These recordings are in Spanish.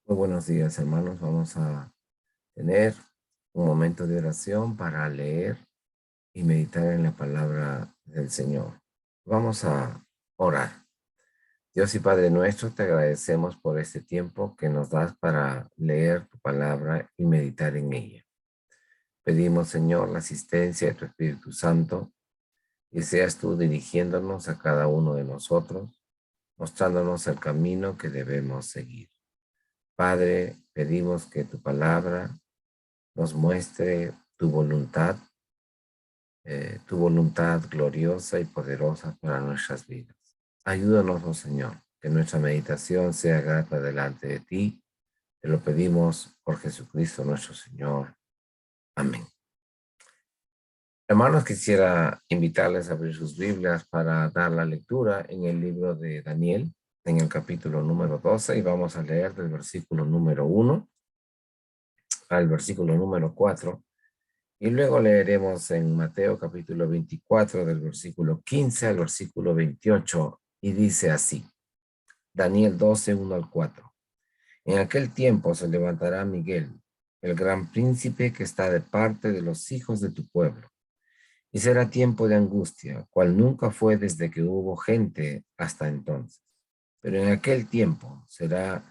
Muy buenos días, hermanos. Vamos a tener un momento de oración para leer y meditar en la palabra del Señor. Vamos a orar. Dios y Padre nuestro, te agradecemos por este tiempo que nos das para leer tu palabra y meditar en ella. Pedimos, Señor, la asistencia de tu Espíritu Santo y seas tú dirigiéndonos a cada uno de nosotros, mostrándonos el camino que debemos seguir. Padre, pedimos que tu palabra nos muestre tu voluntad gloriosa y poderosa para nuestras vidas. Ayúdanos, oh Señor, que nuestra meditación sea grata delante de ti. Te lo pedimos por Jesucristo nuestro Señor. Amén. Hermanos, quisiera invitarles a abrir sus Biblias para dar la lectura en el libro de Daniel, en el capítulo número 12, y vamos a leer del versículo número 1 al versículo número 4. Y luego leeremos en Mateo capítulo 24 del versículo 15 al versículo 28 y dice así, Daniel 12, 1 al 4. En aquel tiempo se levantará Miguel, el gran príncipe que está de parte de los hijos de tu pueblo, y será tiempo de angustia, cual nunca fue desde que hubo gente hasta entonces. Pero en aquel tiempo será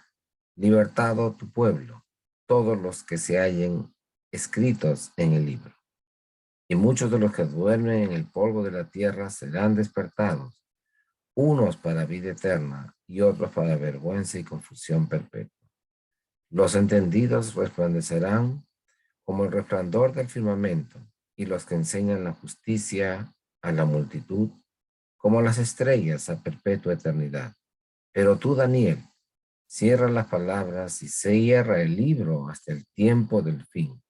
libertado tu pueblo, todos los que se hallen escritos en el libro. Y muchos de los que duermen en el polvo de la tierra serán despertados, unos para vida eterna y otros para vergüenza y confusión perpetua. Los entendidos resplandecerán como el resplandor del firmamento, y los que enseñan la justicia a la multitud, como las estrellas a perpetua eternidad. Pero tú, Daniel, cierra las palabras y cierra el libro hasta el tiempo del fin.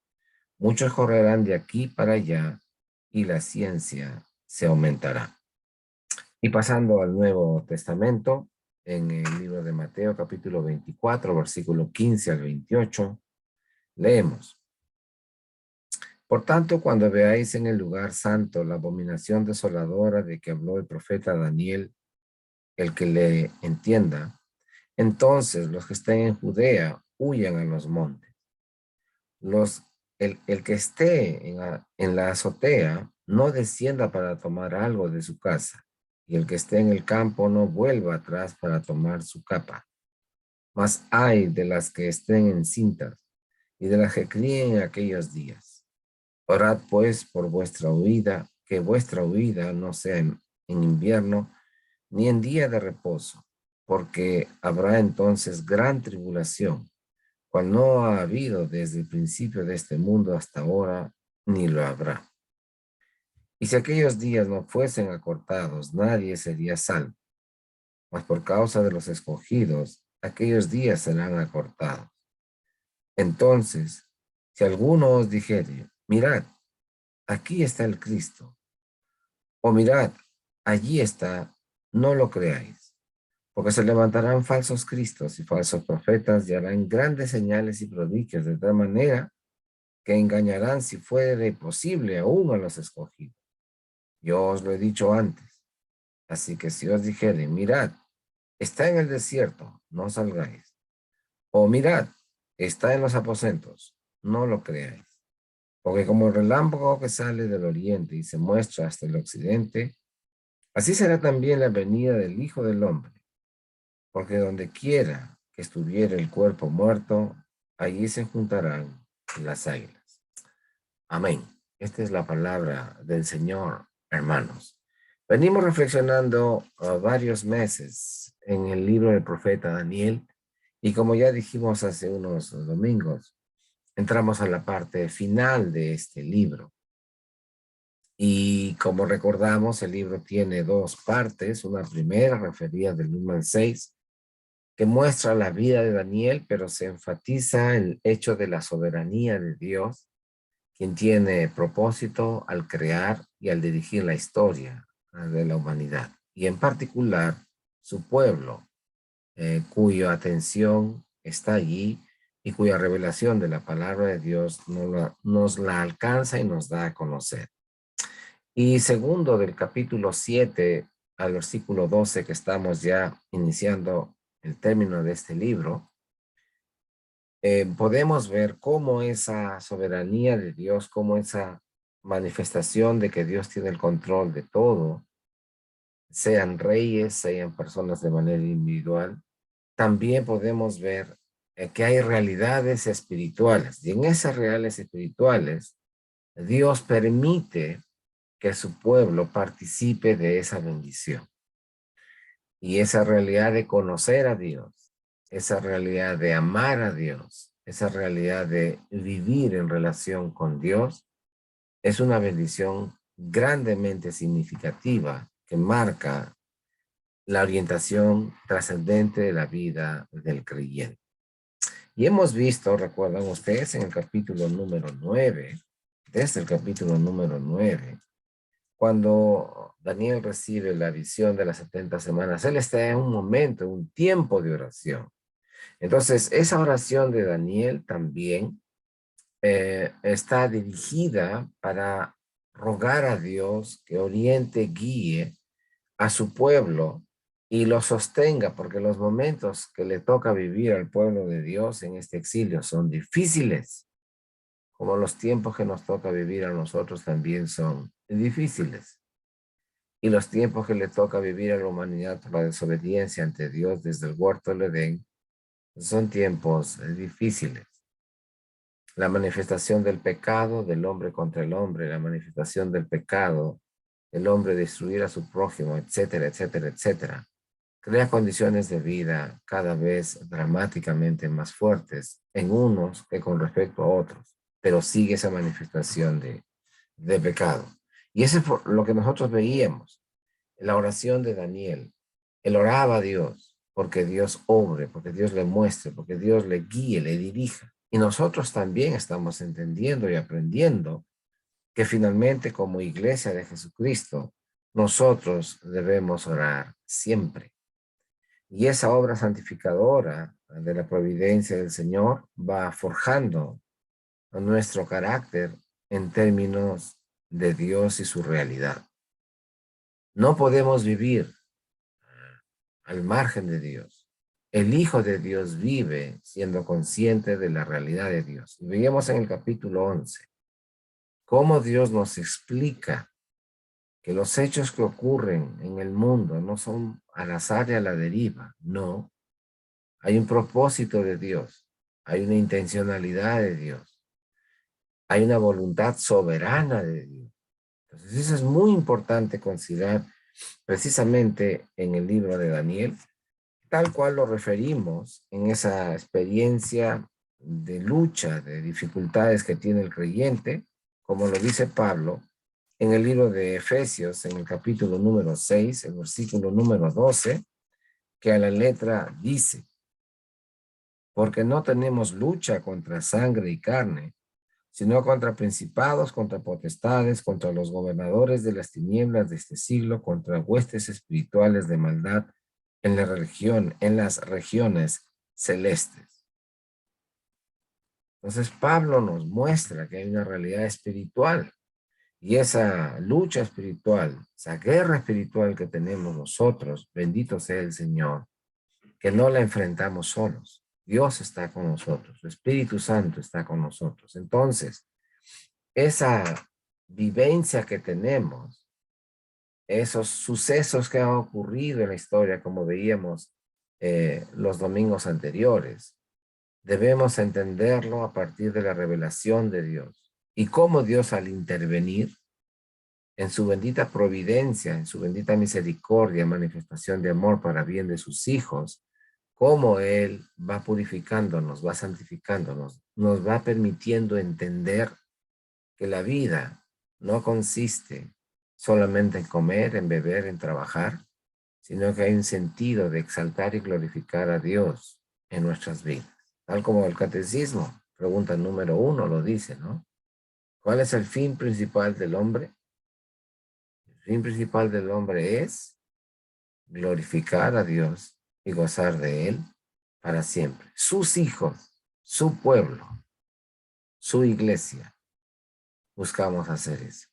Muchos correrán de aquí para allá y la ciencia se aumentará. Y pasando al Nuevo Testamento, en el libro de Mateo capítulo 24, versículo 15 al 28, leemos. Por tanto, cuando veáis en el lugar santo la abominación desoladora de que habló el profeta Daniel, el que le entienda, entonces los que estén en Judea huyan a los montes. El que esté en la azotea no descienda para tomar algo de su casa, y el que esté en el campo no vuelva atrás para tomar su capa. Mas ay de las que estén encintas y de las que críen en aquellos días. Orad pues por vuestra huida, que vuestra huida no sea en invierno ni en día de reposo, porque habrá entonces gran tribulación, cual no ha habido desde el principio de este mundo hasta ahora, ni lo habrá. Y si aquellos días no fuesen acortados, nadie sería salvo, mas por causa de los escogidos, aquellos días serán acortados. Entonces, si alguno os dijere, mirad, aquí está el Cristo, o mirad, allí está, no lo creáis, porque se levantarán falsos cristos y falsos profetas y harán grandes señales y prodigios de tal manera que engañarán si fuere posible aún a los escogidos. Yo os lo he dicho antes. Así que si os dijere, mirad, está en el desierto, no salgáis. O mirad, está en los aposentos, no lo creáis. Porque como el relámpago que sale del oriente y se muestra hasta el occidente, así será también la venida del Hijo del Hombre. Porque donde quiera que estuviera el cuerpo muerto, allí se juntarán las águilas. Amén. Esta es la palabra del Señor, hermanos. Venimos reflexionando varios meses en el libro del profeta Daniel y como ya dijimos hace unos domingos, entramos a la parte final de este libro. Y como recordamos, el libro tiene dos partes, una primera referida del 1 al 6, que muestra la vida de Daniel, pero se enfatiza el hecho de la soberanía de Dios, quien tiene propósito al crear y al dirigir la historia de la humanidad, y en particular su pueblo, cuya atención está allí y cuya revelación de la palabra de Dios nos la alcanza y nos da a conocer. Y segundo, del capítulo 7 al versículo 12, que estamos ya iniciando el término de este libro, podemos ver cómo esa soberanía de Dios, cómo esa manifestación de que Dios tiene el control de todo, sean reyes, sean personas de manera individual, también podemos ver que hay realidades espirituales. Y en esas realidades espirituales, Dios permite que su pueblo participe de esa bendición. Y esa realidad de conocer a Dios, esa realidad de amar a Dios, esa realidad de vivir en relación con Dios, es una bendición grandemente significativa que marca la orientación trascendente de la vida del creyente. Y hemos visto, recuerdan ustedes, en el capítulo número 9, desde el capítulo número 9, cuando Daniel recibe la visión de las 70 semanas, él está en un momento, un tiempo de oración. Entonces, esa oración de Daniel también está dirigida para rogar a Dios que oriente, guíe a su pueblo y lo sostenga, porque los momentos que le toca vivir al pueblo de Dios en este exilio son difíciles, como los tiempos que nos toca vivir a nosotros también son difíciles. Y los tiempos que le toca vivir a la humanidad por la desobediencia ante Dios desde el huerto del Edén son tiempos difíciles. La manifestación del pecado del hombre contra el hombre, la manifestación del pecado, el hombre destruir a su prójimo, etcétera, etcétera, etcétera, crea condiciones de vida cada vez dramáticamente más fuertes en unos que con respecto a otros, pero sigue esa manifestación de pecado. Y eso es lo que nosotros veíamos, la oración de Daniel. Él oraba a Dios porque Dios obre, porque Dios le muestre, porque Dios le guíe, le dirija. Y nosotros también estamos entendiendo y aprendiendo que finalmente como iglesia de Jesucristo, nosotros debemos orar siempre. Y esa obra santificadora de la providencia del Señor va forjando nuestro carácter en términos de Dios y su realidad. No podemos vivir al margen de Dios. El Hijo de Dios vive siendo consciente de la realidad de Dios. Y veíamos en el capítulo 11 cómo Dios nos explica que los hechos que ocurren en el mundo no son al azar y a la deriva, no. Hay un propósito de Dios, hay una intencionalidad de Dios, hay una voluntad soberana de Dios. Entonces eso es muy importante considerar precisamente en el libro de Daniel, tal cual lo referimos en esa experiencia de lucha, de dificultades que tiene el creyente, como lo dice Pablo en el libro de Efesios, en el capítulo número 6, el versículo número 12, que a la letra dice: porque no tenemos lucha contra sangre y carne, sino contra principados, contra potestades, contra los gobernadores de las tinieblas de este siglo, contra huestes espirituales de maldad en la religión, en las regiones celestes. Entonces Pablo nos muestra que hay una realidad espiritual y esa lucha espiritual, esa guerra espiritual que tenemos nosotros, bendito sea el Señor, que no la enfrentamos solos. Dios está con nosotros, el Espíritu Santo está con nosotros. Entonces, esa vivencia que tenemos, esos sucesos que han ocurrido en la historia, como veíamos los domingos anteriores, debemos entenderlo a partir de la revelación de Dios y cómo Dios al intervenir en su bendita providencia, en su bendita misericordia, manifestación de amor para bien de sus hijos, cómo Él va purificándonos, va santificándonos, nos va permitiendo entender que la vida no consiste solamente en comer, en beber, en trabajar, sino que hay un sentido de exaltar y glorificar a Dios en nuestras vidas. Tal como el catecismo, pregunta número 1 lo dice, ¿no? ¿Cuál es el fin principal del hombre? El fin principal del hombre es glorificar a Dios y gozar de Él para siempre. Sus hijos, su pueblo, su iglesia, buscamos hacer eso.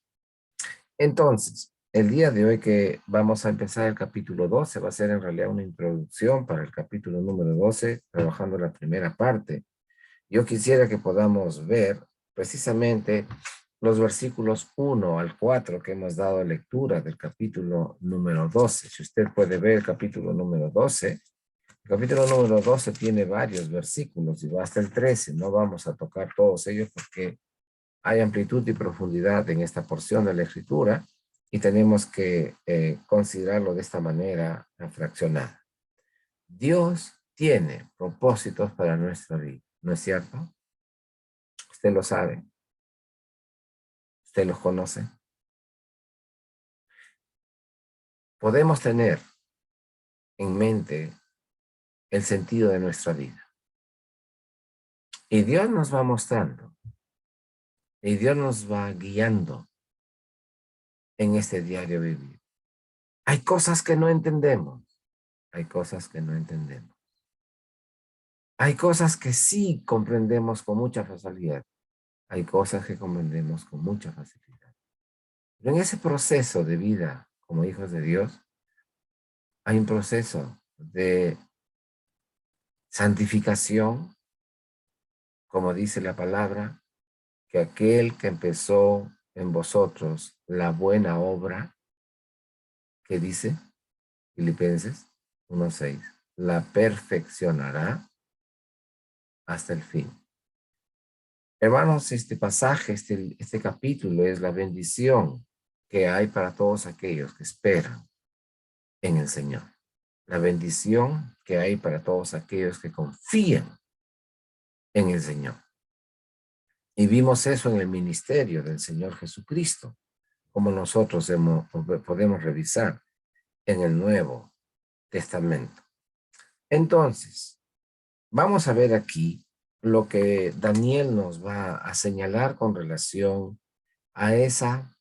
Entonces, el día de hoy que vamos a empezar el capítulo 12, va a ser en realidad una introducción para el capítulo número 12, trabajando la primera parte. Yo quisiera que podamos ver precisamente los versículos 1 al 4 que hemos dado lectura del capítulo número 12. Si usted puede ver el capítulo número 12, el capítulo número 12 tiene varios versículos y va hasta el 13. No vamos a tocar todos ellos porque hay amplitud y profundidad en esta porción de la Escritura y tenemos que considerarlo de esta manera fraccionada. Dios tiene propósitos para nuestra vida, ¿no es cierto? Usted lo sabe, usted los conoce. Podemos tener en mente el sentido de nuestra vida. Y Dios nos va mostrando, y Dios nos va guiando en este diario vivir. Hay cosas que no entendemos, hay cosas que no entendemos. Hay cosas que sí comprendemos con mucha facilidad, hay cosas que comprendemos con mucha facilidad. Pero en ese proceso de vida como hijos de Dios, hay un proceso de santificación, como dice la palabra, que aquel que empezó en vosotros la buena obra, que dice Filipenses 1:6, la perfeccionará hasta el fin. Hermanos, este pasaje, este capítulo es la bendición que hay para todos aquellos que esperan en el Señor. La bendición que hay para todos aquellos que confían en el Señor. Y vimos eso en el ministerio del Señor Jesucristo, como nosotros podemos revisar en el Nuevo Testamento. Entonces, vamos a ver aquí lo que Daniel nos va a señalar con relación a esa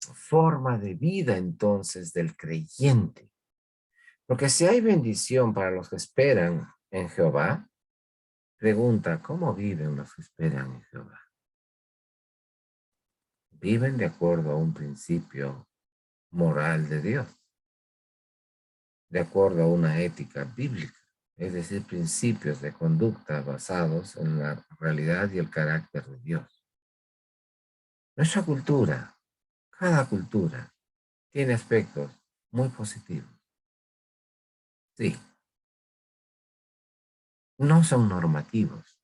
forma de vida entonces del creyente. Porque si hay bendición para los que esperan en Jehová, pregunta, ¿cómo viven los que esperan en Jehová? Viven de acuerdo a un principio moral de Dios, de acuerdo a una ética bíblica, es decir, principios de conducta basados en la realidad y el carácter de Dios. Nuestra cultura, cada cultura, tiene aspectos muy positivos. Sí, no son normativos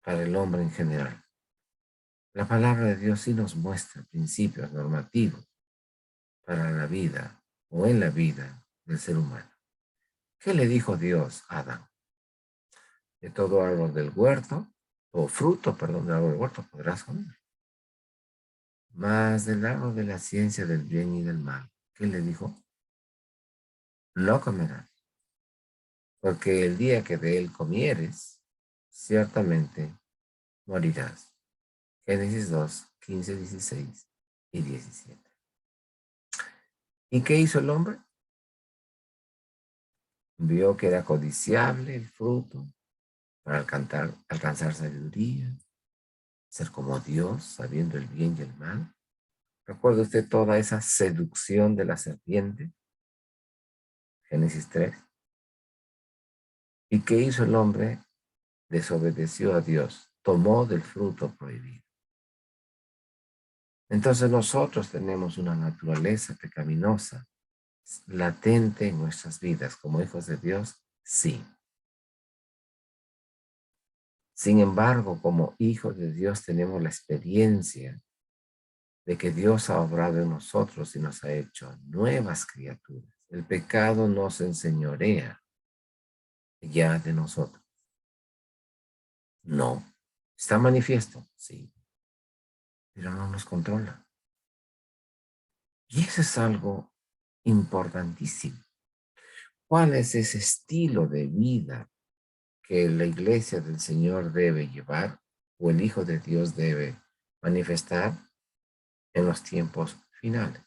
para el hombre en general. La palabra de Dios sí nos muestra principios normativos para la vida o en la vida del ser humano. ¿Qué le dijo Dios a Adán? De todo árbol del huerto, o fruto, perdón, del árbol del huerto podrás comer. Mas del árbol de la ciencia del bien y del mal, ¿qué le dijo? No comerás, porque el día que de él comieres, ciertamente morirás. Génesis 2, 15, 16 y 17. ¿Y qué hizo el hombre? Vio que era codiciable el fruto para alcanzar sabiduría, ser como Dios, sabiendo el bien y el mal. ¿Recuerda usted toda esa seducción de la serpiente? Génesis 3. ¿Y qué hizo el hombre? Desobedeció a Dios, tomó del fruto prohibido. Entonces nosotros tenemos una naturaleza pecaminosa latente en nuestras vidas como hijos de Dios, sí. Sin embargo, como hijos de Dios tenemos la experiencia de que Dios ha obrado en nosotros y nos ha hecho nuevas criaturas. El pecado nos enseñorea ya de nosotros. No. Está manifiesto, sí, pero no nos controla. Y eso es algo importantísimo. ¿Cuál es ese estilo de vida que la iglesia del Señor debe llevar o el Hijo de Dios debe manifestar en los tiempos finales?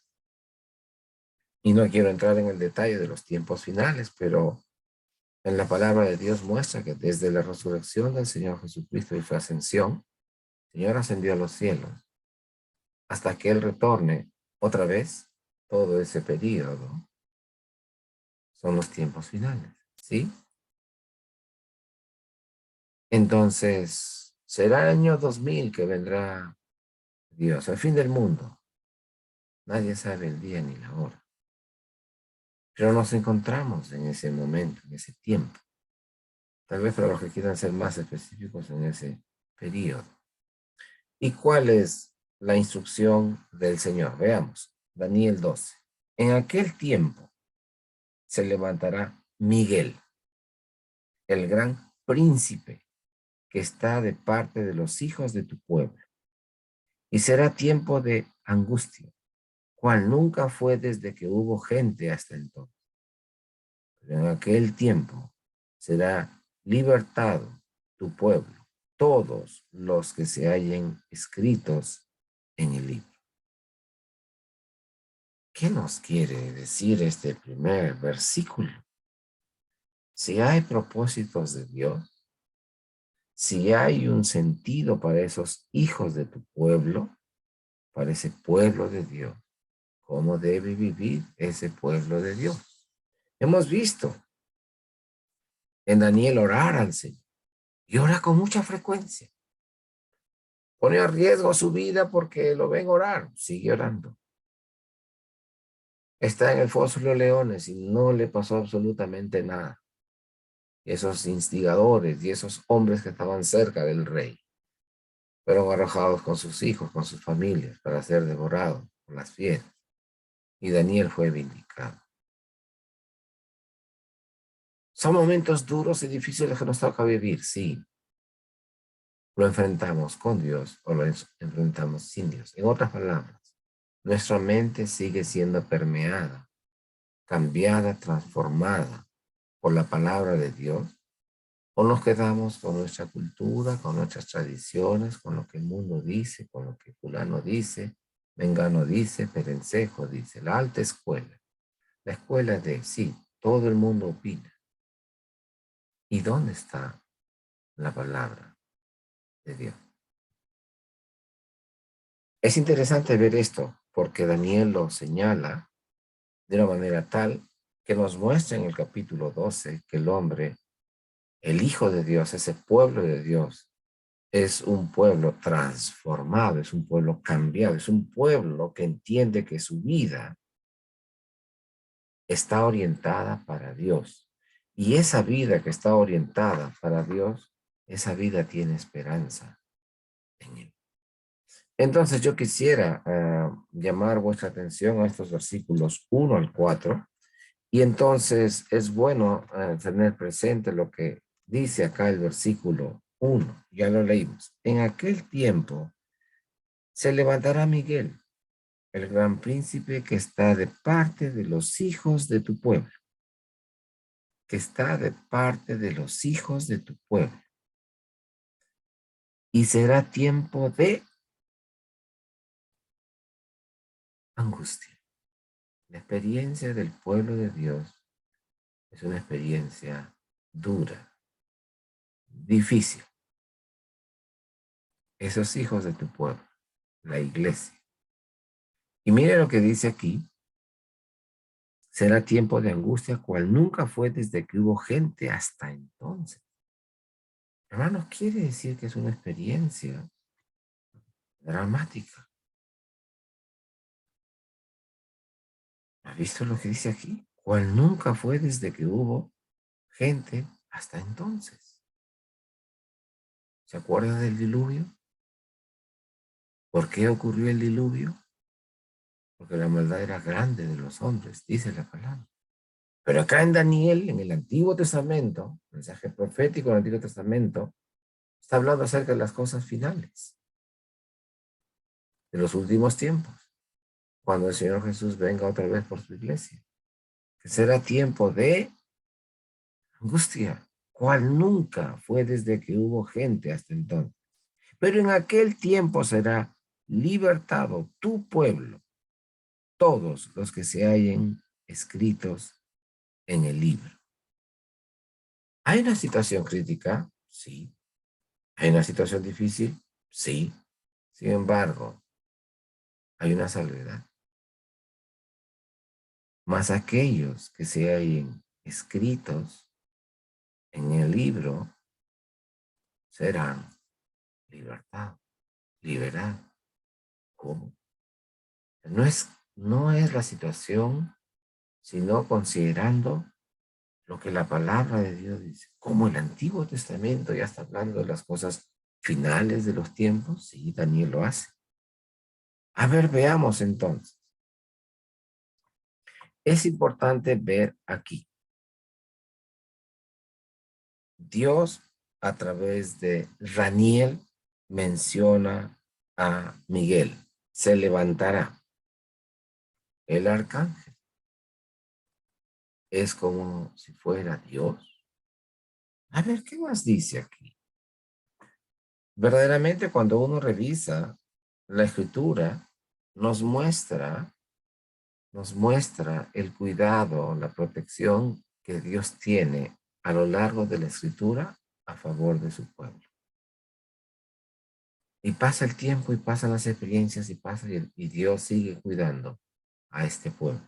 Y no quiero entrar en el detalle de los tiempos finales, pero en la palabra de Dios muestra que desde la resurrección del Señor Jesucristo y su ascensión, el Señor ascendió a los cielos hasta que Él retorne otra vez. Todo ese periodo son los tiempos finales, ¿sí? Entonces, será el año 2000 que vendrá Dios, el fin del mundo. Nadie sabe el día ni la hora. Pero nos encontramos en ese momento, en ese tiempo. Tal vez para los que quieran ser más específicos en ese periodo. ¿Y cuál es la instrucción del Señor? Veamos, Daniel 12. En aquel tiempo se levantará Miguel, el gran príncipe que está de parte de los hijos de tu pueblo. Y será tiempo de angustia, cual nunca fue desde que hubo gente hasta entonces. Pero en aquel tiempo será libertado tu pueblo, todos los que se hallen escritos en el libro. ¿Qué nos quiere decir este primer versículo? Si hay propósitos de Dios, si hay un sentido para esos hijos de tu pueblo, para ese pueblo de Dios, ¿cómo debe vivir ese pueblo de Dios? Hemos visto en Daniel orar al Señor y ora con mucha frecuencia. Pone a riesgo su vida porque lo ven orar, sigue orando. Está en el foso de los leones y no le pasó absolutamente nada. Esos instigadores y esos hombres que estaban cerca del rey fueron arrojados con sus hijos, con sus familias, para ser devorados por las fieras. Y Daniel fue vindicado. Son momentos duros y difíciles que nos toca vivir, sí. Lo enfrentamos con Dios o lo enfrentamos sin Dios. En otras palabras, nuestra mente sigue siendo permeada, cambiada, transformada por la palabra de Dios, o nos quedamos con nuestra cultura, con nuestras tradiciones, con lo que el mundo dice, con lo que fulano dice, Mengano dice, Perencejo dice, la alta escuela, la escuela de sí, todo el mundo opina. ¿Y dónde está la palabra de Dios? Es interesante ver esto, porque Daniel lo señala de una manera tal que nos muestra en el capítulo 12 que el hombre, el Hijo de Dios, ese pueblo de Dios, es un pueblo transformado, es un pueblo cambiado, es un pueblo que entiende que su vida está orientada para Dios. Y esa vida que está orientada para Dios, esa vida tiene esperanza en Él. Entonces yo quisiera llamar vuestra atención a estos versículos 1 al 4. Y entonces es bueno tener presente lo que dice acá el versículo 1. Ya lo leímos. En aquel tiempo se levantará Miguel, el gran príncipe que está de parte de los hijos de tu pueblo, que está de parte de los hijos de tu pueblo. Y será tiempo de angustia. La experiencia del pueblo de Dios es una experiencia dura, difícil. Esos hijos de tu pueblo, la iglesia. Y mire lo que dice aquí. Será tiempo de angustia cual nunca fue desde que hubo gente hasta entonces. Hermanos, quiere decir que es una experiencia dramática. ¿Has visto lo que dice aquí? Cual nunca fue desde que hubo gente hasta entonces. ¿Se acuerda del diluvio? ¿Por qué ocurrió el diluvio? Porque la maldad era grande de los hombres, dice la palabra. Pero acá en Daniel, en el Antiguo Testamento, mensaje profético del Antiguo Testamento, está hablando acerca de las cosas finales, de los últimos tiempos, cuando el Señor Jesús venga otra vez por su iglesia, que será tiempo de angustia, cual nunca fue desde que hubo gente hasta entonces. Pero en aquel tiempo será libertado tu pueblo, todos los que se hallen escritos en el libro. ¿Hay una situación crítica? Sí. ¿Hay una situación difícil? Sí. Sin embargo, hay una salvedad. Mas aquellos que se hallen escritos en el libro serán liberados. ¿Cómo? No es la situación, sino considerando lo que la palabra de Dios dice. Como el Antiguo Testamento ya está hablando de las cosas finales de los tiempos, sí, Daniel lo hace. A ver, veamos entonces. Es importante ver aquí. Dios, a través de Daniel, menciona a Miguel. Se levantará el arcángel. Es como si fuera Dios. A ver, ¿qué más dice aquí? Verdaderamente, cuando uno revisa la escritura, nos muestra el cuidado, la protección que Dios tiene a lo largo de la escritura a favor de su pueblo. Y pasa el tiempo y pasan las experiencias y Dios sigue cuidando a este pueblo.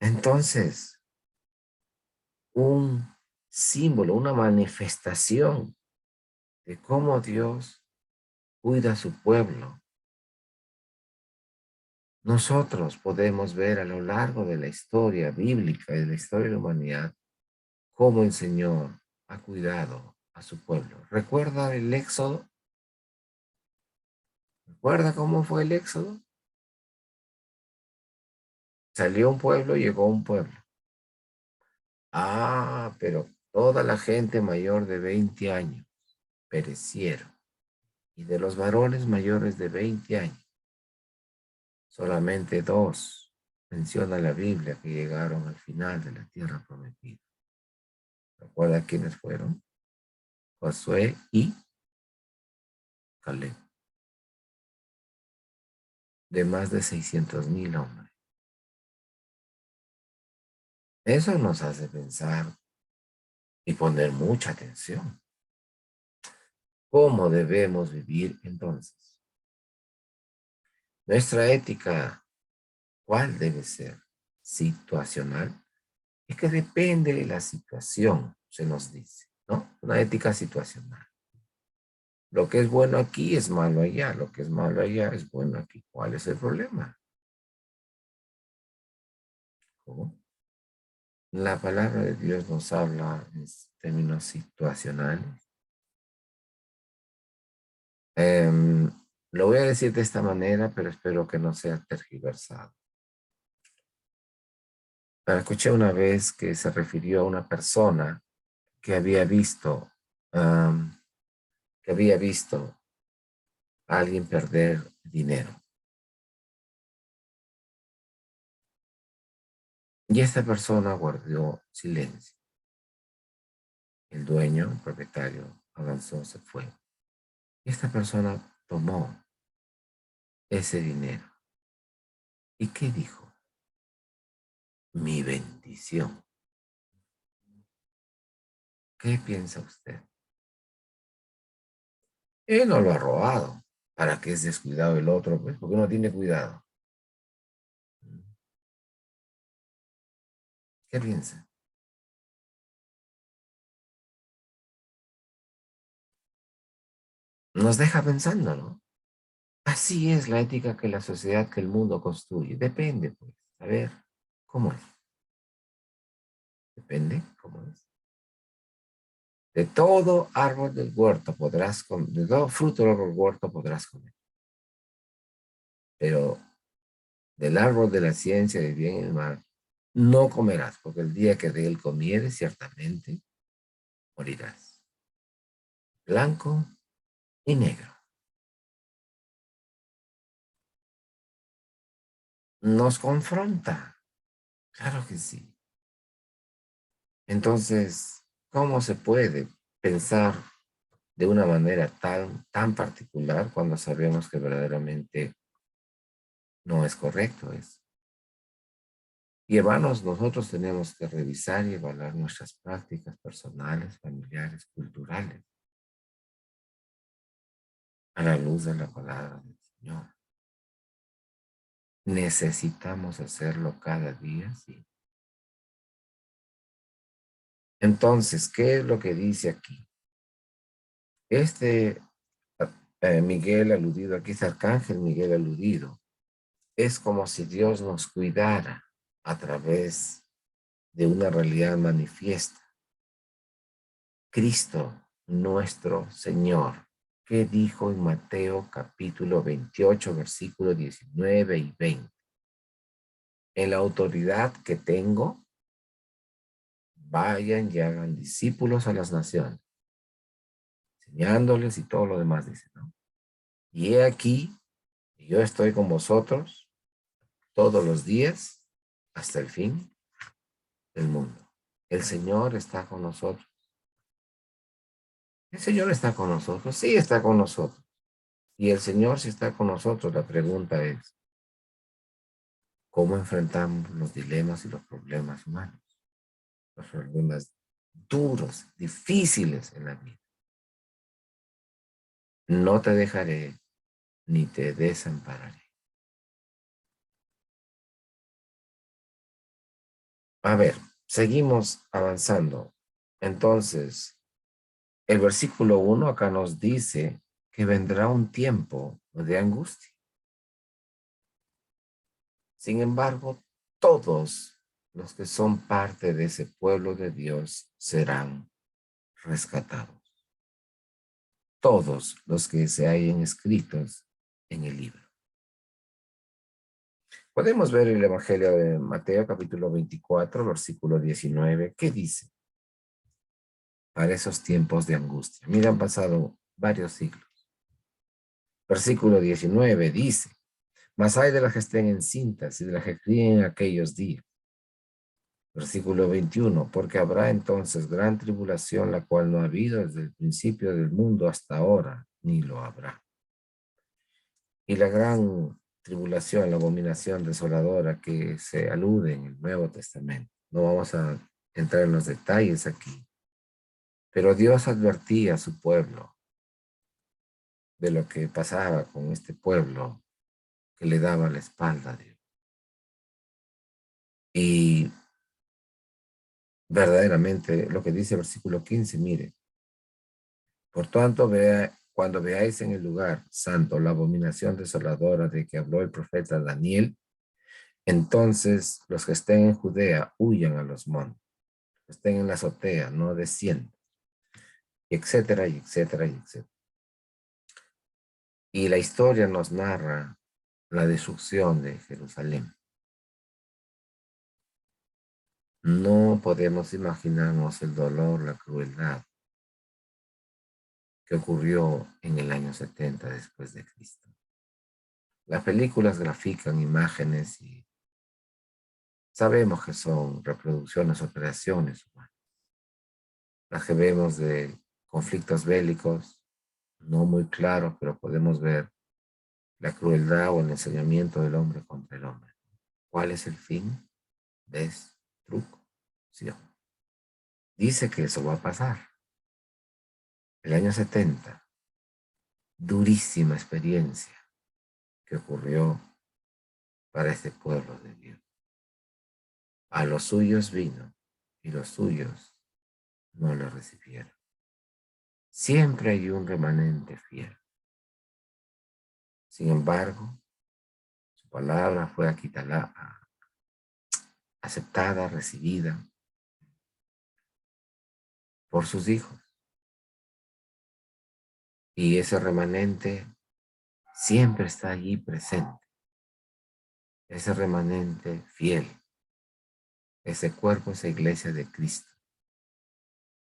Entonces, un símbolo, una manifestación de cómo Dios cuida a su pueblo. Nosotros podemos ver a lo largo de la historia bíblica y de la historia de la humanidad cómo el Señor ha cuidado a su pueblo. ¿Recuerda el Éxodo? ¿Recuerda cómo fue el Éxodo? Salió un pueblo, llegó un pueblo. Ah, pero toda la gente mayor de 20 años perecieron. Y de los varones mayores de 20 años, solamente 2 menciona la Biblia que llegaron al final de la tierra prometida. ¿Recuerda quiénes fueron? Josué y Caleb. De más de 600,000 hombres. Eso nos hace pensar y poner mucha atención. ¿Cómo debemos vivir entonces? Nuestra ética, ¿cuál debe ser? Situacional. Es que depende de la situación, se nos dice, ¿no? Una ética situacional. Lo que es bueno aquí es malo allá, lo que es malo allá es bueno aquí. ¿Cuál es el problema? ¿Cómo? La palabra de Dios nos habla en términos situacionales. Lo voy a decir de esta manera, pero espero que no sea tergiversado. Escuché una vez que se refirió a una persona que había visto, um, que había visto a alguien perder dinero. Y esta persona guardó silencio. El dueño, el propietario, avanzó, se fue. Y esta persona tomó ese dinero. ¿Y qué dijo? Mi bendición. ¿Qué piensa usted? Él no lo ha robado. ¿Para qué es descuidado el otro? Pues porque no tiene cuidado. ¿Qué piensa? Nos deja pensando, ¿no? Así es la ética que la sociedad, que el mundo construye. Depende, pues. A ver, ¿cómo es? Depende, ¿cómo es? De todo árbol del huerto podrás comer, de todo fruto del huerto podrás comer. Pero del árbol de la ciencia del bien y del mal no comerás, porque el día que de él comieres, ciertamente morirás. Blanco y negro. Nos confronta. Claro que sí. Entonces, ¿cómo se puede pensar de una manera tan particular cuando sabemos que verdaderamente no es correcto eso? Y hermanos, nosotros tenemos que revisar y evaluar nuestras prácticas personales, familiares, culturales, a la luz de la palabra del Señor. Necesitamos hacerlo cada día, sí. Entonces, ¿qué es lo que dice aquí? Este Miguel aludido, aquí es Arcángel Miguel aludido, es como si Dios nos cuidara a través de una realidad manifiesta. Cristo, nuestro Señor, que dijo en Mateo capítulo 28, versículos 19 y 20. En la autoridad que tengo, vayan y hagan discípulos a las naciones, enseñándoles y todo lo demás, dice, ¿no? Y he aquí, yo estoy con vosotros todos los días hasta el fin del mundo. El Señor está con nosotros. El Señor está con nosotros, sí está con nosotros. Y el Señor si está con nosotros, la pregunta es, ¿cómo enfrentamos los dilemas y los problemas humanos? Los problemas duros, difíciles en la vida. No te dejaré ni te desampararé. A ver, seguimos avanzando. Entonces, el versículo 1 acá nos dice que vendrá un tiempo de angustia. Sin embargo, todos los que son parte de ese pueblo de Dios serán rescatados. Todos los que se hayan escritos en el libro. Podemos ver el Evangelio de Mateo capítulo 24, versículo 19, ¿qué dice? Para esos tiempos de angustia. Mira, han pasado varios siglos. Versículo 19 dice, mas hay de las que estén encintas y de las que críen en aquellos días. Versículo 21, porque habrá entonces gran tribulación, la cual no ha habido desde el principio del mundo hasta ahora, ni lo habrá. Y la gran tribulación, la abominación desoladora que se alude en el Nuevo Testamento. No vamos a entrar en los detalles aquí. Pero Dios advertía a su pueblo de lo que pasaba con este pueblo que le daba la espalda a Dios. Y verdaderamente lo que dice el versículo 15, mire, por tanto, cuando veáis en el lugar santo la abominación desoladora de que habló el profeta Daniel, entonces los que estén en Judea huyan a los montes, los que estén en la azotea, no desciendan, etcétera, y etcétera, y etcétera. Y la historia nos narra la destrucción de Jerusalén. No podemos imaginarnos el dolor, la crueldad que ocurrió en el año 70 después de Cristo. Las películas grafican imágenes y sabemos que son reproducciones o creaciones humanas. Las que vemos de conflictos bélicos, no muy claros, pero podemos ver la crueldad o el ensañamiento del hombre contra el hombre. ¿Cuál es el fin? Destrucción. Dice que eso va a pasar. El año 70, durísima experiencia que ocurrió para este pueblo de Dios. A los suyos vino y los suyos no lo recibieron. Siempre hay un remanente fiel. Sin embargo, su palabra fue aceptada, recibida por sus hijos. Y ese remanente siempre está allí presente. Ese remanente fiel. Ese cuerpo, esa iglesia de Cristo.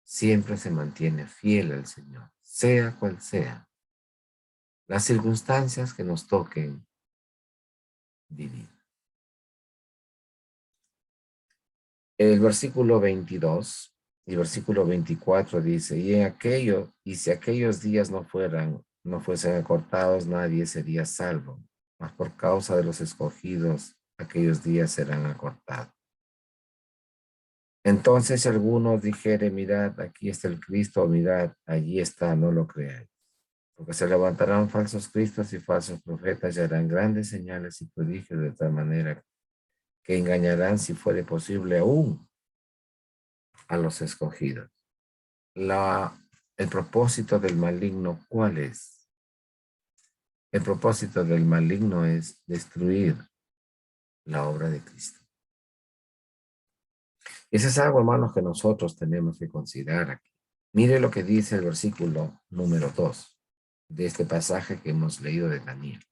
Siempre se mantiene fiel al Señor, sea cual sea las circunstancias que nos toquen vivir. El versículo 22 y versículo 24 dice, y si aquellos días no fuesen acortados, nadie sería salvo, mas por causa de los escogidos, aquellos días serán acortados. Entonces si algunos dijere, mirad, aquí está el Cristo, o mirad, allí está, no lo creáis. Porque se levantarán falsos cristos y falsos profetas y harán grandes señales y prodigios de tal manera que engañarán, si fuere posible, aún a los escogidos. El propósito del maligno, ¿cuál es? El propósito del maligno es destruir la obra de Cristo. Y eso es algo, hermanos, que nosotros tenemos que considerar aquí. Mire lo que dice el versículo número 2 de este pasaje que hemos leído de Daniel.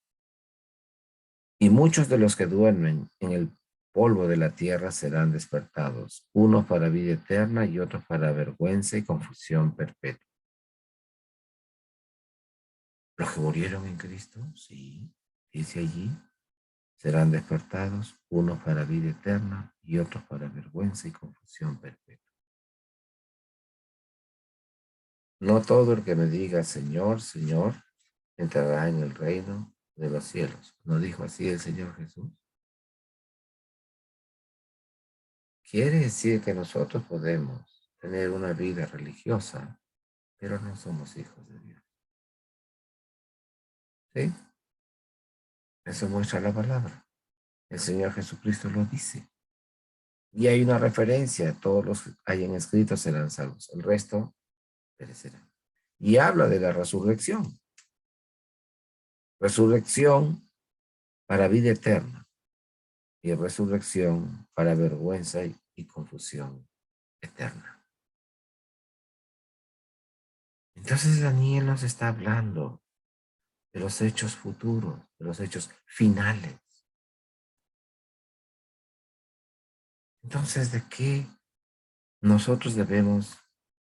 Y muchos de los que duermen en el polvo de la tierra serán despertados, unos para vida eterna y otros para vergüenza y confusión perpetua. Los que murieron en Cristo, sí, dice allí, serán despertados, unos para vida eterna y otros para vergüenza y confusión perpetua. No todo el que me diga Señor, Señor, entrará en el reino de los cielos. ¿No dijo así el Señor Jesús? Quiere decir que nosotros podemos tener una vida religiosa, pero no somos hijos de Dios. ¿Sí? Eso muestra la palabra. El Señor Jesucristo lo dice. Y hay una referencia, todos los que hayan escrito serán salvos, el resto perecerán. Y habla de la resurrección. Resurrección para vida eterna y resurrección para vergüenza y confusión eterna. Entonces Daniel nos está hablando de los hechos futuros, de los hechos finales. Entonces, ¿de qué nosotros debemos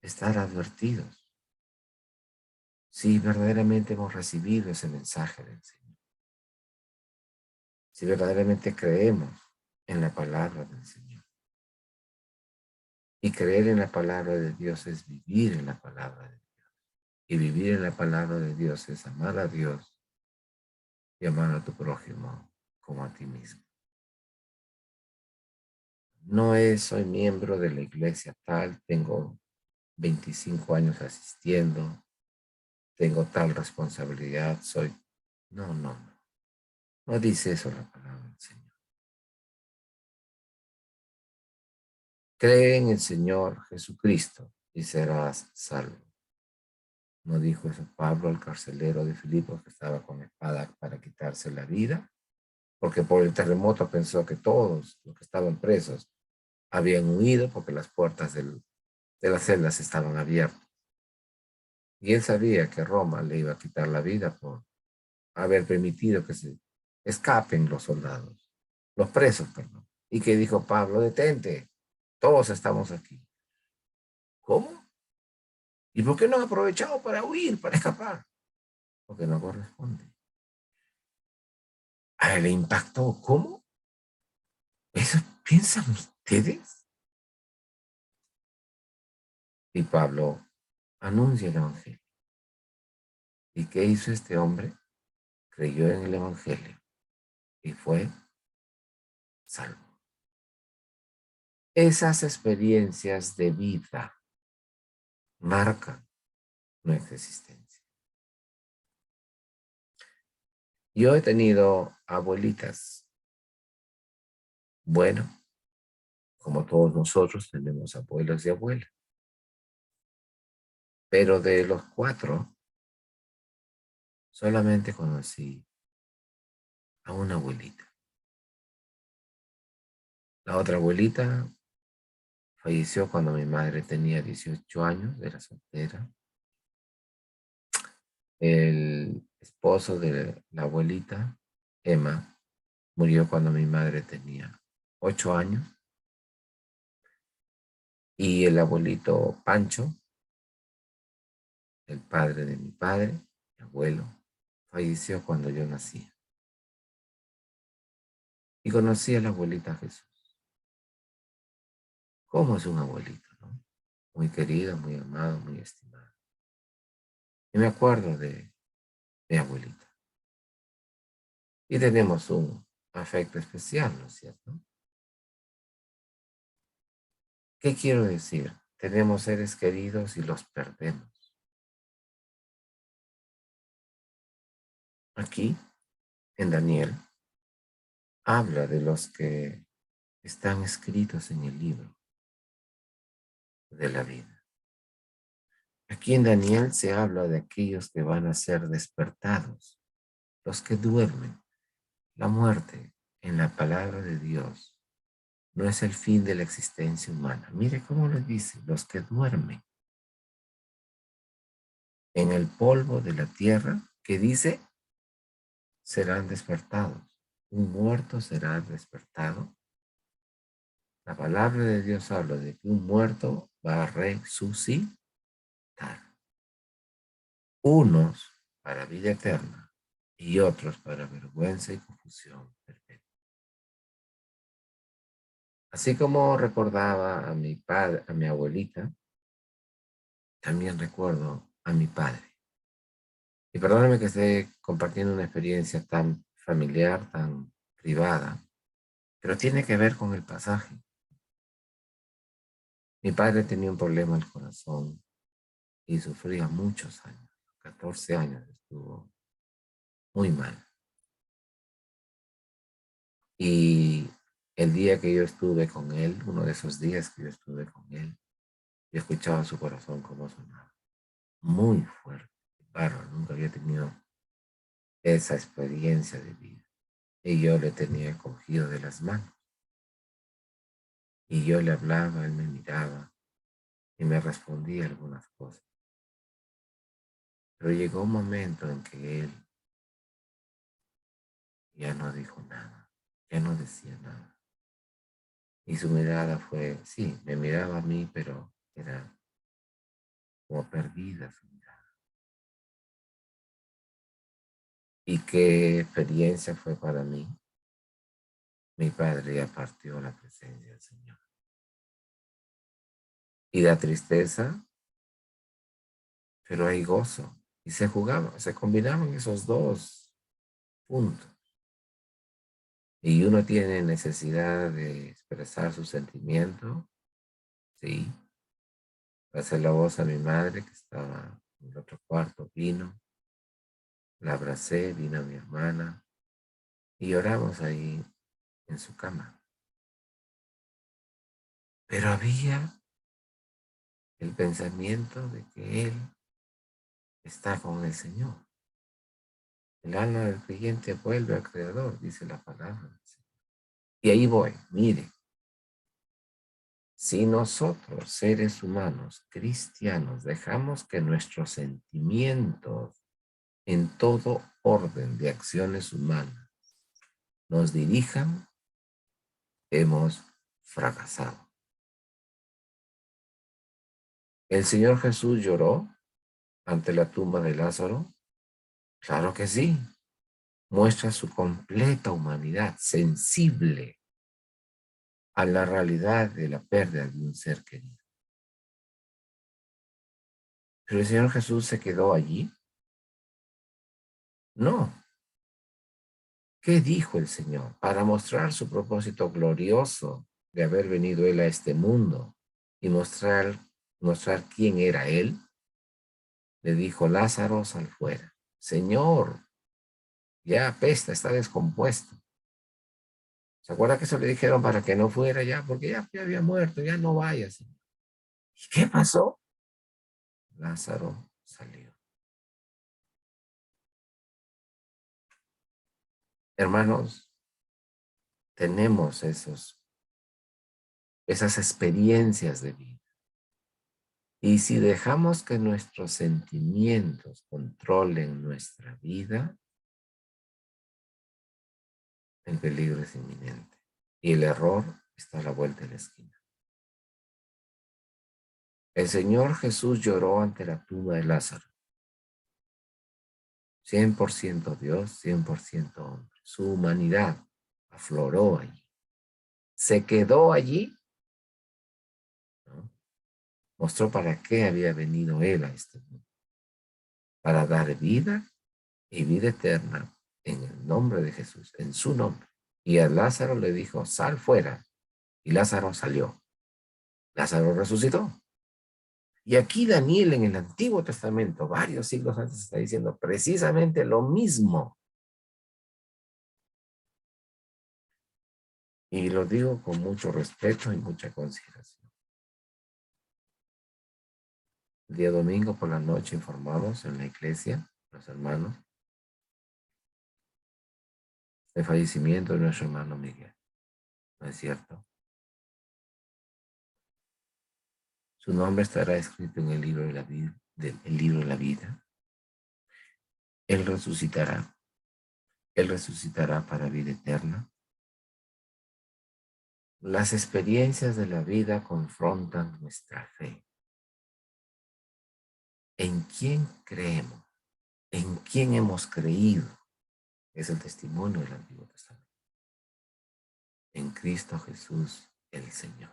estar advertidos? Si verdaderamente hemos recibido ese mensaje del Señor, si verdaderamente creemos en la palabra del Señor. Y creer en la palabra de Dios es vivir en la palabra de Dios. Y vivir en la palabra de Dios es amar a Dios y amar a tu prójimo como a ti mismo. No es soy miembro de la iglesia tal, tengo 25 años asistiendo, tengo tal responsabilidad, soy... No, no, no. No dice eso la palabra del Señor. Cree en el Señor Jesucristo y serás salvo. ¿No dijo eso Pablo al carcelero de Filipos que estaba con espada para quitarse la vida? Porque por el terremoto pensó que todos los que estaban presos habían huido porque las puertas de las celdas estaban abiertas. Y él sabía que Roma le iba a quitar la vida por haber permitido que se escapen los soldados, los presos, perdón. Y que dijo Pablo, detente, todos estamos aquí. ¿Cómo? ¿Y por qué no han aprovechado para huir, para escapar? Porque no corresponde. A él le impactó, ¿cómo? ¿Eso piensan ustedes? Y Pablo anuncia el Evangelio. ¿Y qué hizo este hombre? Creyó en el Evangelio y fue salvo. Esas experiencias de vida marcan nuestra existencia. Yo he tenido abuelitas. Bueno, como todos nosotros tenemos abuelos y abuelas. Pero de los 4, solamente conocí a una abuelita. La otra abuelita falleció cuando mi madre tenía 18 años, era soltera. El esposo de la abuelita, Emma, murió cuando mi madre tenía 8 años. Y el abuelito Pancho, el padre de mi padre, mi abuelo, falleció cuando yo nací. Y conocí a la abuelita Jesús. ¿Cómo es un abuelito, no? Muy querido, muy amado, muy estimado. Y me acuerdo de mi abuelita. Y tenemos un afecto especial, ¿no es cierto? ¿Qué quiero decir? Tenemos seres queridos y los perdemos. Aquí, en Daniel, habla de los que están escritos en el libro de la vida. Aquí en Daniel se habla de aquellos que van a ser despertados, los que duermen. La muerte, en la palabra de Dios, no es el fin de la existencia humana. Mire cómo lo dice, los que duermen en el polvo de la tierra, que dice, serán despertados. Un muerto será despertado. La palabra de Dios habla de que un muerto va a resucitar. Unos para vida eterna y otros para vergüenza y confusión perpetua. Así como recordaba a mi padre, a mi abuelita, también recuerdo a mi padre. Y perdóname que esté compartiendo una experiencia tan familiar, tan privada, pero tiene que ver con el pasaje. Mi padre tenía un problema al corazón y sufría muchos años, 14 años estuvo muy mal. Y el día que yo estuve con él, uno de esos días que yo estuve con él, yo escuchaba su corazón como sonaba, muy fuerte, bárbaro, nunca había tenido esa experiencia de vida. Y yo le tenía cogido de las manos. Y yo le hablaba, él me miraba y me respondía algunas cosas. Pero llegó un momento en que él ya no dijo nada, ya no decía nada. Y su mirada fue, sí, me miraba a mí, pero era como perdida su mirada. ¿Y qué experiencia fue para mí? Mi padre ya partió a la presencia del Señor. Y da tristeza, pero hay gozo. Y se jugaban, se combinaban esos dos puntos. Y uno tiene necesidad de expresar su sentimiento, sí. Pasé la voz a mi madre que estaba en el otro cuarto, vino, la abracé, vino mi hermana y lloramos ahí en su cama. Pero había el pensamiento de que él está con el Señor. El alma del creyente vuelve al Creador, dice la palabra del Señor. Y ahí voy, mire, si nosotros, seres humanos, cristianos, dejamos que nuestros sentimientos en todo orden de acciones humanas nos dirijan, hemos fracasado. ¿El Señor Jesús lloró ante la tumba de Lázaro? Claro que sí. Muestra su completa humanidad, sensible a la realidad de la pérdida de un ser querido. ¿Pero el Señor Jesús se quedó allí? No. ¿Qué dijo el Señor? Para mostrar su propósito glorioso de haber venido Él a este mundo y mostrar quién era Él, le dijo, Lázaro, sal fuera. Señor, ya apesta, está descompuesto. ¿Se acuerda que eso le dijeron para que no fuera ya? Porque ya había muerto, ya no vayas. ¿Y qué pasó? Lázaro salió. Hermanos, tenemos esas experiencias de vida. Y si dejamos que nuestros sentimientos controlen nuestra vida, el peligro es inminente. Y el error está a la vuelta de la esquina. El Señor Jesús lloró ante la tumba de Lázaro. 100% Dios, 100% hombre. Su humanidad afloró allí. Se quedó allí, ¿no? Mostró para qué había venido Él a este mundo. Para dar vida y vida eterna en el nombre de Jesús, en su nombre. Y a Lázaro le dijo, sal fuera. Y Lázaro salió. Lázaro resucitó. Y aquí Daniel en el Antiguo Testamento, varios siglos antes, está diciendo precisamente lo mismo. Y lo digo con mucho respeto y mucha consideración. El día domingo por la noche informamos en la iglesia, los hermanos, el fallecimiento de nuestro hermano Miguel. ¿No es cierto? Su nombre estará escrito en el libro de la vida, el libro de la vida. Él resucitará. Él resucitará para vida eterna. Las experiencias de la vida confrontan nuestra fe. ¿En quién creemos? ¿En quién hemos creído? Es el testimonio del Antiguo Testamento. En Cristo Jesús, el Señor.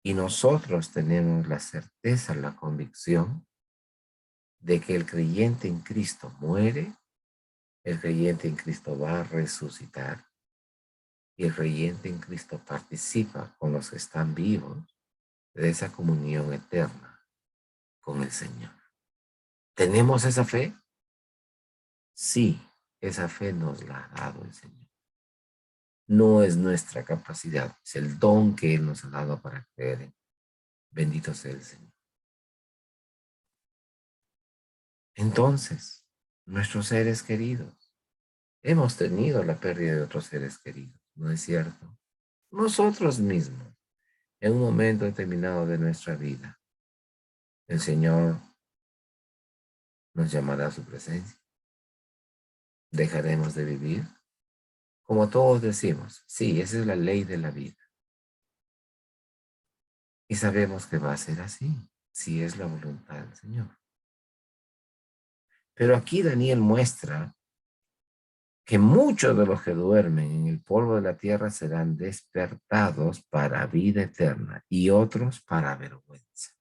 Y nosotros tenemos la certeza, la convicción de que el creyente en Cristo muere, el creyente en Cristo va a resucitar y el creyente en Cristo participa con los que están vivos de esa comunión eterna con el Señor. ¿Tenemos esa fe? Sí, esa fe nos la ha dado el Señor. No es nuestra capacidad, es el don que Él nos ha dado para creer en. Bendito sea el Señor. Entonces, nuestros seres queridos, hemos tenido la pérdida de otros seres queridos, ¿no es cierto? Nosotros mismos, en un momento determinado de nuestra vida, el Señor nos llamará a su presencia. Dejaremos de vivir. Como todos decimos, sí, esa es la ley de la vida. Y sabemos que va a ser así, si es la voluntad del Señor. Pero aquí Daniel muestra que muchos de los que duermen en el polvo de la tierra serán despertados para vida eterna y otros para vergüenza.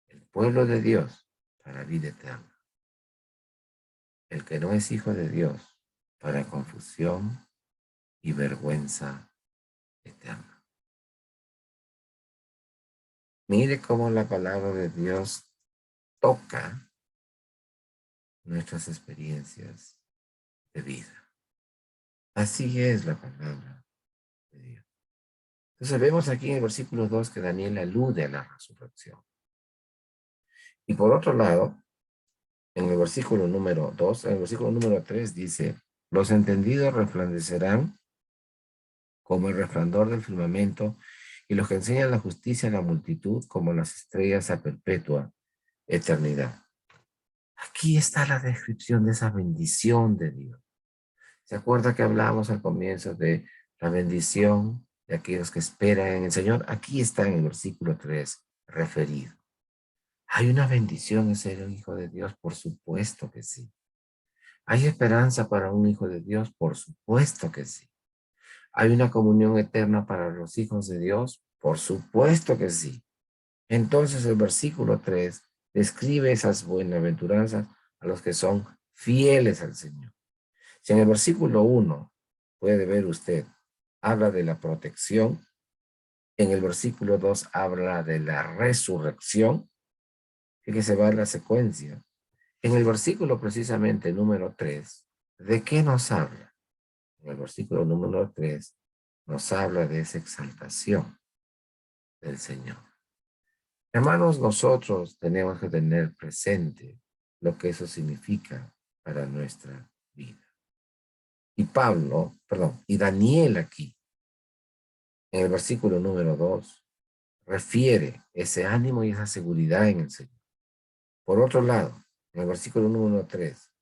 El pueblo de Dios para vida eterna. El que no es hijo de Dios para confusión y vergüenza eterna. Mire cómo la palabra de Dios toca nuestras experiencias de vida. Así es la palabra de Dios. Entonces vemos aquí en el versículo 2 que Daniel alude a la resurrección. Y por otro lado, en el versículo número 2, en el versículo número 3 dice, los entendidos resplandecerán como el resplandor del firmamento y los que enseñan la justicia a la multitud como las estrellas a perpetua eternidad. Aquí está la descripción de esa bendición de Dios. ¿Se acuerda que hablábamos al comienzo de la bendición de aquellos que esperan en el Señor? Aquí está en el versículo 3 referido. ¿Hay una bendición en ser un hijo de Dios? Por supuesto que sí. ¿Hay esperanza para un hijo de Dios? Por supuesto que sí. ¿Hay una comunión eterna para los hijos de Dios? Por supuesto que sí. Entonces el versículo 3 describe esas buenaventuranzas a los que son fieles al Señor. Si en el versículo 1 puede ver usted, habla de la protección, en el versículo 2 habla de la resurrección, que se va a la secuencia. En el versículo precisamente número 3, ¿de qué nos habla? En el versículo número 3 nos habla de esa exaltación del Señor. Hermanos, nosotros tenemos que tener presente lo que eso significa para nuestra vida. Y Daniel aquí, en el versículo número 2, refiere ese ánimo y esa seguridad en el Señor. Por otro lado, en el versículo número 3,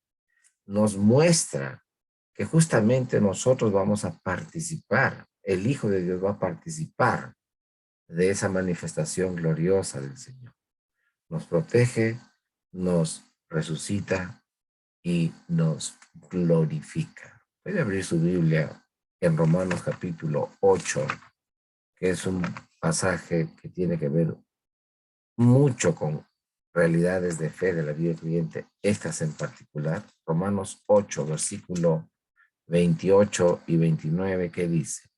nos muestra que justamente nosotros vamos a participar, el Hijo de Dios va a participar de esa manifestación gloriosa del Señor. Nos protege, nos resucita y nos glorifica. Puede abrir su Biblia en Romanos capítulo 8, que es un pasaje que tiene que ver mucho con realidades de fe de la vida del creyente, estas en particular. Romanos 8, versículo 28 y 29, que dice,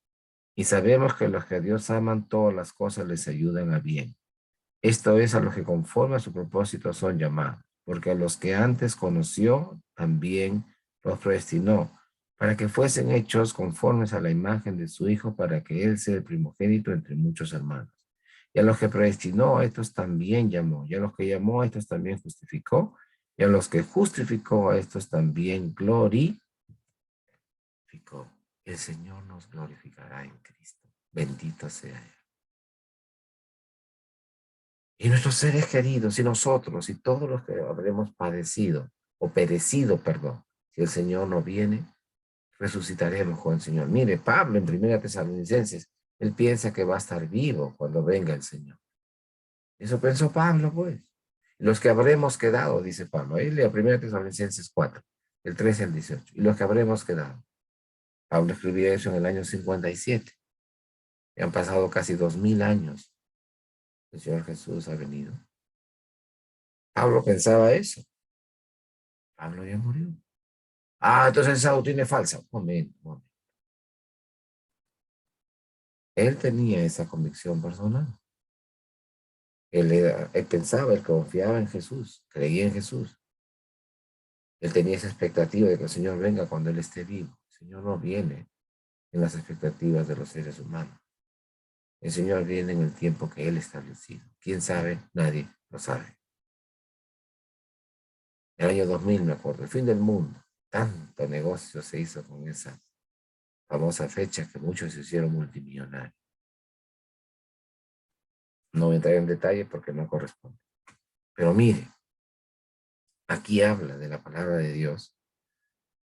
y sabemos que los que a Dios aman, todas las cosas les ayudan a bien. Esto es a los que conforme a su propósito son llamados, porque a los que antes conoció, también los predestinó, para que fuesen hechos conformes a la imagen de su Hijo, para que Él sea el primogénito entre muchos hermanos. Y a los que predestinó, a estos también llamó. Y a los que llamó, a estos también justificó. Y a los que justificó, a estos también glorificó. El Señor nos glorificará en Cristo. Bendito sea Él. Y nuestros seres queridos, y nosotros, y todos los que habremos padecido, o perecido, perdón, si el Señor no viene, resucitaremos con el Señor. Mire, Pablo en 1 Tesalonicenses, él piensa que va a estar vivo cuando venga el Señor. Eso pensó Pablo, pues. Los que habremos quedado, dice Pablo, ahí lea 1 Tesalonicenses 4, el 13 al 18. Y los que habremos quedado. Pablo escribió eso en el año 57. Y han pasado casi 2000 años. El Señor Jesús ha venido. Pablo pensaba eso. Pablo ya murió. Ah, entonces esa doctrina es falsa. Un momento, un momento. Él tenía esa convicción personal. Él pensaba, él confiaba en Jesús, creía en Jesús. Él tenía esa expectativa de que el Señor venga cuando Él esté vivo. El Señor no viene en las expectativas de los seres humanos. El Señor viene en el tiempo que Él ha establecido. ¿Quién sabe? Nadie lo sabe. El año 2000, me acuerdo, el fin del mundo. Tanto negocio se hizo con esa famosa fecha que muchos se hicieron multimillonarios. No voy a entrar en detalle porque no corresponde. Pero mire, aquí habla de la palabra de Dios,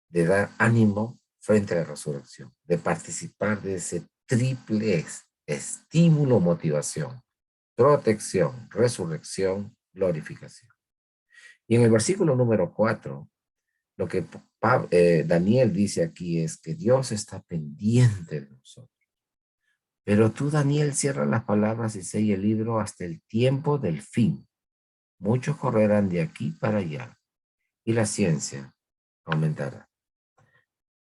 de dar ánimo frente a la resurrección, de participar de ese triple estímulo, motivación, protección, resurrección, glorificación. Y en el versículo número 4, lo que Daniel dice aquí es que Dios está pendiente de nosotros. Pero tú, Daniel, cierra las palabras y sella el libro hasta el tiempo del fin. Muchos correrán de aquí para allá y la ciencia aumentará.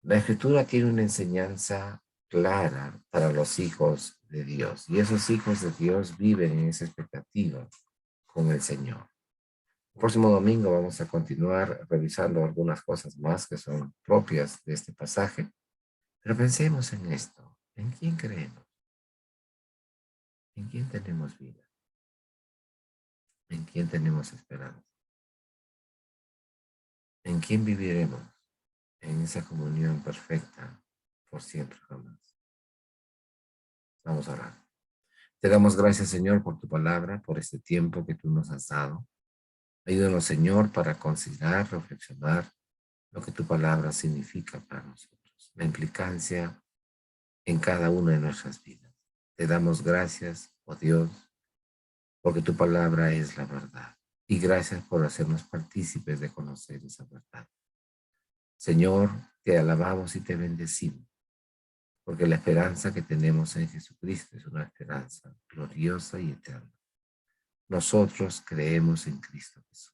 La Escritura tiene una enseñanza clara para los hijos de Dios y esos hijos de Dios viven en esa expectativa con el Señor. El próximo domingo vamos a continuar revisando algunas cosas más que son propias de este pasaje, pero pensemos en esto. ¿En quién creemos? ¿En quién tenemos vida? ¿En quién tenemos esperanza? ¿En quién viviremos? En esa comunión perfecta por siempre jamás. Vamos a orar. Te damos gracias, Señor, por tu palabra, por este tiempo que tú nos has dado. Ayúdanos, Señor, para considerar, reflexionar lo que tu palabra significa para nosotros, la implicancia en cada una de nuestras vidas. Te damos gracias, oh Dios, porque tu palabra es la verdad. Y gracias por hacernos partícipes de conocer esa verdad. Señor, te alabamos y te bendecimos, porque la esperanza que tenemos en Jesucristo es una esperanza gloriosa y eterna. Nosotros creemos en Cristo Jesús.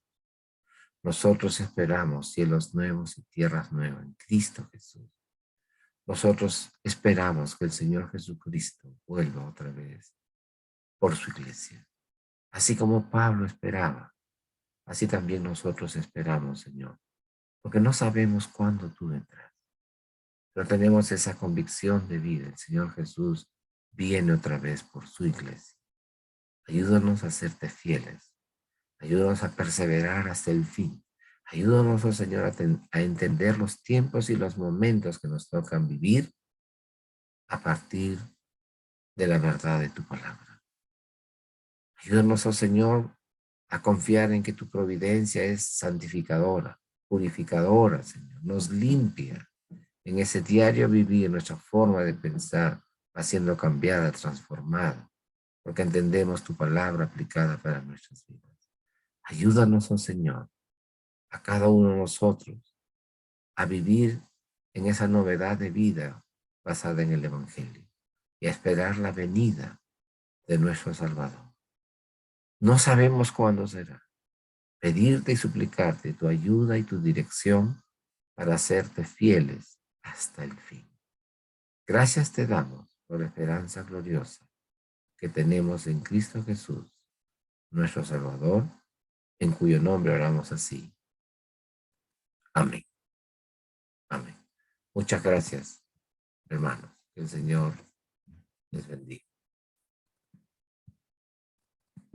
Nosotros esperamos cielos nuevos y tierras nuevas en Cristo Jesús. Nosotros esperamos que el Señor Jesucristo vuelva otra vez por su iglesia. Así como Pablo esperaba, así también nosotros esperamos, Señor, porque no sabemos cuándo tú vendrás, pero tenemos esa convicción de vida. El Señor Jesús viene otra vez por su iglesia. Ayúdanos a serte fieles. Ayúdanos a perseverar hasta el fin. Ayúdanos, oh Señor, a entender los tiempos y los momentos que nos tocan vivir a partir de la verdad de tu palabra. Ayúdanos, oh Señor, a confiar en que tu providencia es santificadora, purificadora, Señor. Nos limpia en ese diario vivir, nuestra forma de pensar va siendo cambiada, transformada, porque entendemos tu palabra aplicada para nuestras vidas. Ayúdanos, oh Señor, a cada uno de nosotros a vivir en esa novedad de vida basada en el Evangelio y a esperar la venida de nuestro Salvador. No sabemos cuándo será. Pedirte y suplicarte tu ayuda y tu dirección para hacerte fieles hasta el fin. Gracias te damos por la esperanza gloriosa que tenemos en Cristo Jesús, nuestro Salvador, en cuyo nombre oramos así. Amén. Amén. Muchas gracias, hermanos. Que el Señor les bendiga.